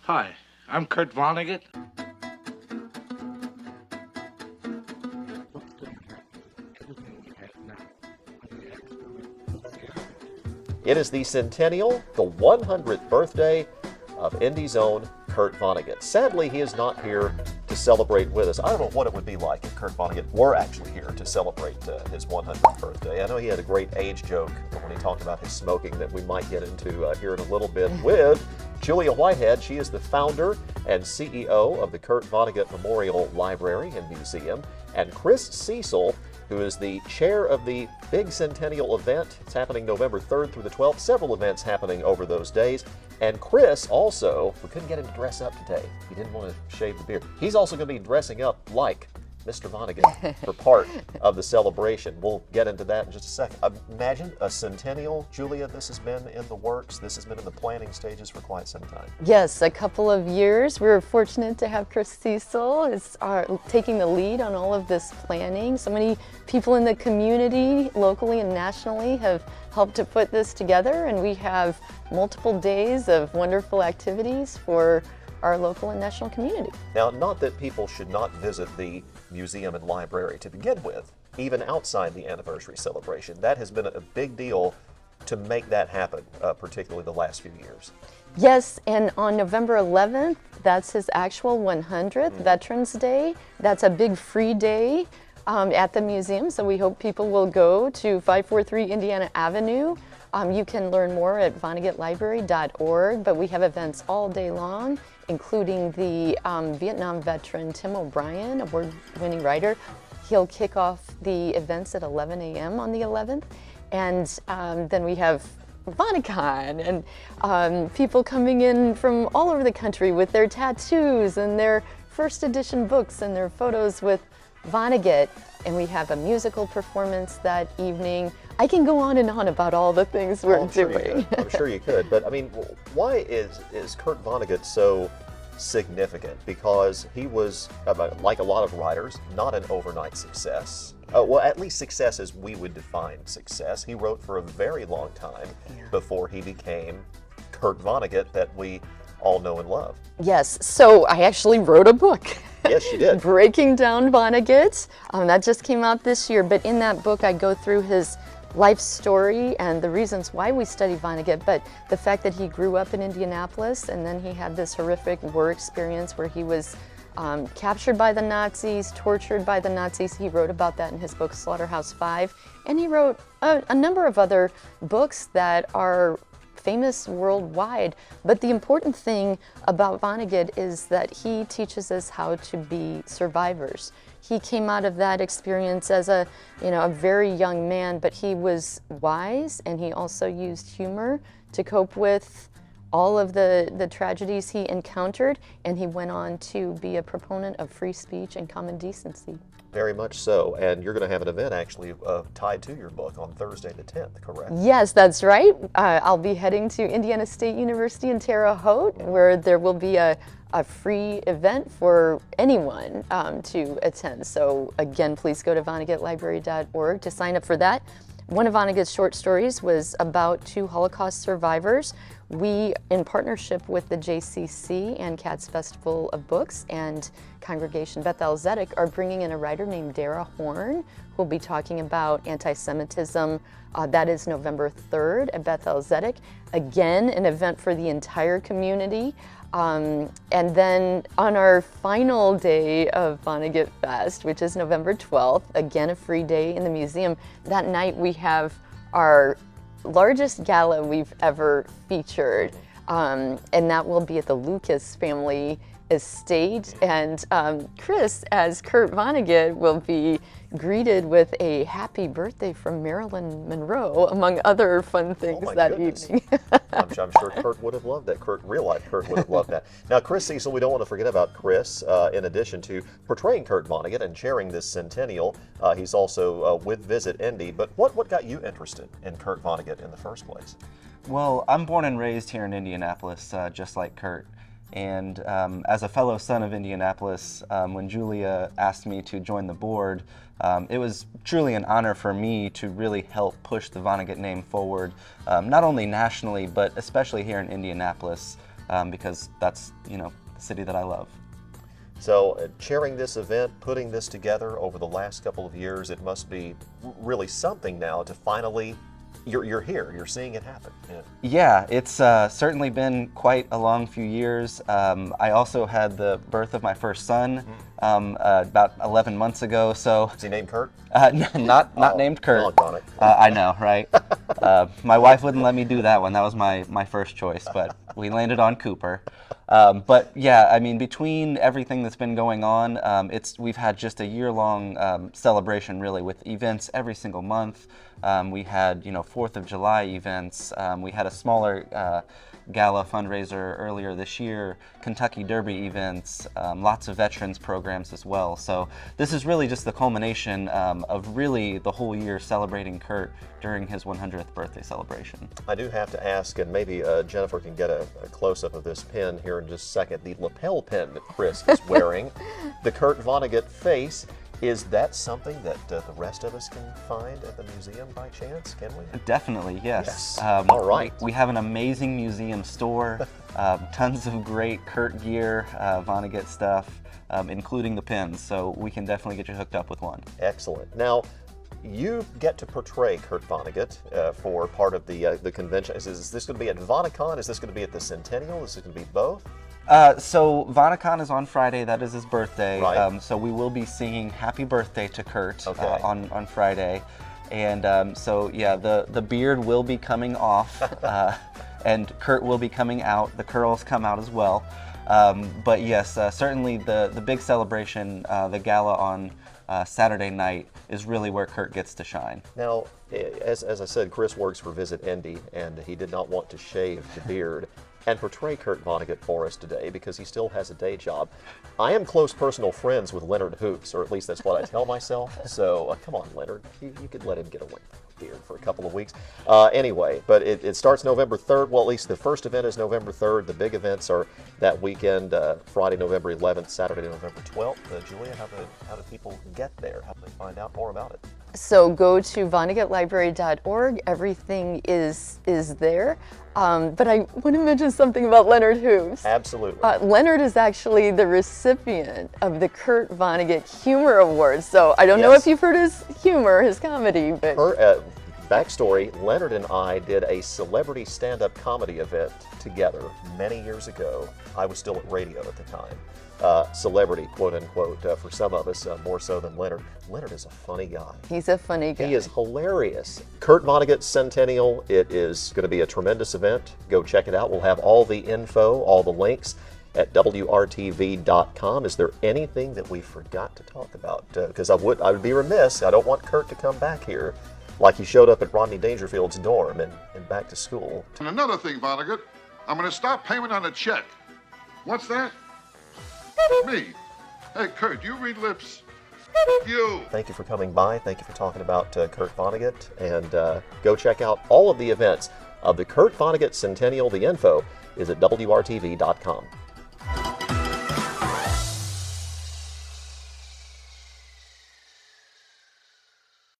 Hi, I'm Kurt Vonnegut. It is the centennial, the 100th birthday of Indy's own Kurt Vonnegut. Sadly, he is not here to celebrate with us. I don't know what it would be like if Kurt Vonnegut were actually here to celebrate his 100th birthday. I know he had a great age joke when he talked about his smoking that we might get into here in a little bit with Julia Whitehead. She is the founder and CEO of the Kurt Vonnegut Memorial Library and Museum, and Chris Cecil, who is the chair of the big centennial event. It's happening November 3rd through the 12th. Several events happening over those days. And Chris also, we couldn't get him to dress up today. He didn't want to shave the beard. He's also going to be dressing up like Mr. Vonnegut for part of the celebration. We'll get into that in just a second. Imagine a centennial, Julia. This has been in the works. This has been in the planning stages for quite some time. Yes, a couple of years. We're fortunate to have Chris Cecil taking the lead on all of this planning. So many people in the community, locally and nationally, have helped to put this together, and we have multiple days of wonderful activities for our local and national community. Now, not that people should not visit the museum and library to begin with, even outside the anniversary celebration. That has been a big deal to make that happen, particularly the last few years. Yes, and on November 11th, that's his actual 100th Veterans Day. That's a big free day at the museum, so we hope people will go to 543 Indiana Avenue. You can learn more at VonneGutLibrary.org, but we have events all day long, including the Vietnam veteran Tim O'Brien, award-winning writer. He'll kick off the events at 11 a.m. on the 11th, and then we have VonneCon and people coming in from all over the country with their tattoos and their first edition books and their photos with Vonnegut, and we have a musical performance that evening. I can go on and on about all the things we're doing. I'm sure you could, but I mean, why is Kurt Vonnegut so significant? Because he was, like a lot of writers, not an overnight success. Well, at least success as we would define success. He wrote for a very long time before he became Kurt Vonnegut that we all know and love. Yes, so I actually wrote a book. Yes, you did. Breaking Down Vonnegut. That just came out this year, but in that book I go through his life story and the reasons why we study Vonnegut, but the fact that he grew up in Indianapolis and then he had this horrific war experience where he was captured by the Nazis, tortured by the Nazis. He wrote about that in his book Slaughterhouse-Five, and he wrote a number of other books that are famous worldwide. But the important thing about Vonnegut is that he teaches us how to be survivors. He came out of that experience as a very young man, but he was wise, and he also used humor to cope with all of the tragedies he encountered, and he went on to be a proponent of free speech and common decency. Very much so, and you're going to have an event actually tied to your book on Thursday the 10th, correct? Yes, that's right. I'll be heading to Indiana State University in Terre Haute, where there will be a free event for anyone to attend. So again, please go to VonneGutLibrary.org to sign up for that. One of Vonnegut's short stories was about two Holocaust survivors. We, in partnership with the JCC and Katz Festival of Books and Congregation Beth-El Zedek, are bringing in a writer named Dara Horn, who will be talking about anti-Semitism. That is November 3rd at Beth-El Zedek. Again, an event for the entire community. And then on our final day of Vonnegut Fest, which is November 12th, again a free day in the museum, that night we have our largest gala we've ever featured, and that will be at the Lucas family estate, and Chris, as Kurt Vonnegut, will be greeted with a happy birthday from Marilyn Monroe, among other fun things that evening. I'm sure Kurt would have loved that. Real life Kurt would have loved that. Now, Chris Cecil, we don't want to forget about Chris. In addition to portraying Kurt Vonnegut and chairing this centennial, he's also with Visit Indy. But what got you interested in Kurt Vonnegut in the first place? Well, I'm born and raised here in Indianapolis, just like Kurt. And as a fellow son of Indianapolis, when Julia asked me to join the board, it was truly an honor for me to really help push the Vonnegut name forward, not only nationally, but especially here in Indianapolis. because that's, the city that I love. So chairing this event, putting this together over the last couple of years, it must be really something now to finally, you're here, you're seeing it happen. Yeah, it's certainly been quite a long few years. I also had the birth of my first son about 11 months ago. So Is he named Kurt? Not named Kurt. Doggone it. I know, right? My wife wouldn't let me do that one. That was my first choice, but we landed on Cooper. But yeah, I mean, between everything that's been going on, we've had just a year-long celebration, really, with events every single month. We had, 4th of July events. We had a smaller gala fundraiser earlier this year, Kentucky Derby events, lots of veterans programs as well. So this is really just the culmination of really the whole year celebrating Kurt during his 100th birthday celebration. I do have to ask, and maybe Jennifer can get a close-up of this pin here in just a second, the lapel pin that Chris is wearing, the Kurt Vonnegut face. Is that something that the rest of us can find at the museum by chance? Can we? Definitely, yes. All right. We have an amazing museum store, tons of great Kurt gear, Vonnegut stuff, including the pins, so we can definitely get you hooked up with one. Excellent. Now, you get to portray Kurt Vonnegut for part of the convention. Is this going to be at VonneCon? Is this going to be at the Centennial? Is this going to be both? So VonneCon is on Friday. That is his birthday. Right. So we will be singing "Happy Birthday" to Kurt Okay. on Friday, and so yeah, the beard will be coming off, and Kurt will be coming out. The curls come out as well. But yes, certainly the big celebration, the gala on Saturday night, is really where Kurt gets to shine. Now, as I said, Chris works for Visit Indy, and he did not want to shave the beard and portray Kurt Vonnegut for us today because he still has a day job. I am close personal friends with Leonard Hoops, or at least that's what I tell myself. So come on, Leonard, you could let him get away from the beard for a couple of weeks. Anyway, but it starts November 3rd. Well, at least the first event is November 3rd. The big events are that weekend, Friday, November 11th, Saturday, November 12th. Julia, how do people get there? How do they find out more about it? So go to VonnegutLibrary.org. Everything is there. But I want to mention something about Leonard Hoops. Absolutely. Leonard is actually the recipient of the Kurt Vonnegut Humor Award. So I don't know Yes. if you've heard his humor, his comedy, but Backstory, Leonard and I did a celebrity stand-up comedy event together many years ago. I was still at radio at the time. Celebrity, quote unquote, for some of us, more so than Leonard. Leonard is a funny guy. he's a funny guy. He is hilarious. Kurt Vonnegut Centennial, it is going to be a tremendous event. Go check it out. We'll have all the info, all the links at WRTV.com. Is there anything that we forgot to talk about? Because I would be remiss. I don't want Kurt to come back here like he showed up at Rodney Dangerfield's dorm and back to school. And another thing, Vonnegut, I'm going to stop payment on a check. What's that? Me. Hey, Kurt, you read lips. You. Thank you for coming by. Thank you for talking about Kurt Vonnegut. And go check out all of the events of the Kurt Vonnegut Centennial. The info is at WRTV.com.